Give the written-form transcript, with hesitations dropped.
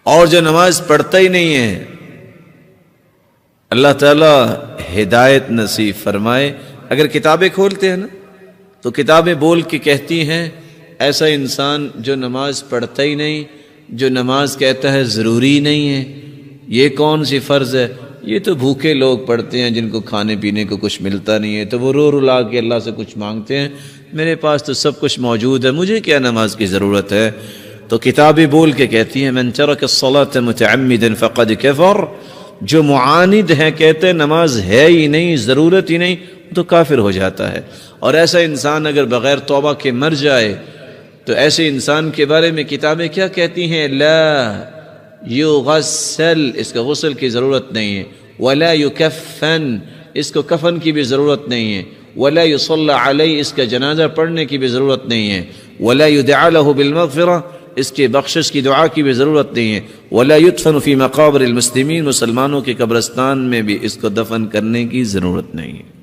اور جو نماز پڑھتا ہی نہیں ہے، اللہ تعالیٰ ہدایت نصیب فرمائے۔ اگر کتابیں کھولتے ہیں نا تو کتابیں بول کے کہتی ہیں ایسا انسان جو نماز پڑھتا ہی نہیں، جو نماز کہتا ہے ضروری نہیں ہے، یہ کون سی فرض ہے، یہ تو بھوکے لوگ پڑھتے ہیں جن کو کھانے پینے کو کچھ ملتا نہیں ہے، تو وہ رو رلا کے اللہ سے کچھ مانگتے ہیں، میرے پاس تو سب کچھ موجود ہے، مجھے کیا نماز کی ضرورت ہے۔ تو کتابیں بول کے کہتی ہیں من ترک الصلاۃ متعمدا فقد کفر، جو معاند ہیں کہتے ہیں نماز ہے ہی نہیں، ضرورت ہی نہیں، تو کافر ہو جاتا ہے۔ اور ایسا انسان اگر بغیر توبہ کے مر جائے تو ایسے انسان کے بارے میں کتابیں کیا کہتی ہیں؟ لا یغسل، اس کا غسل کی ضرورت نہیں ہے، ولا یکفن، اس کو کفن کی بھی ضرورت نہیں ہے، ولا یصلی علیہ، اس کا جنازہ پڑھنے کی بھی ضرورت نہیں ہے، ولا یدعى له بالمغفرہ، اس کے بخشش کی دعا کی بھی ضرورت نہیں ہے، ولا یدفن فی مقابر المسلمین، مسلمانوں کے قبرستان میں بھی اس کو دفن کرنے کی ضرورت نہیں ہے۔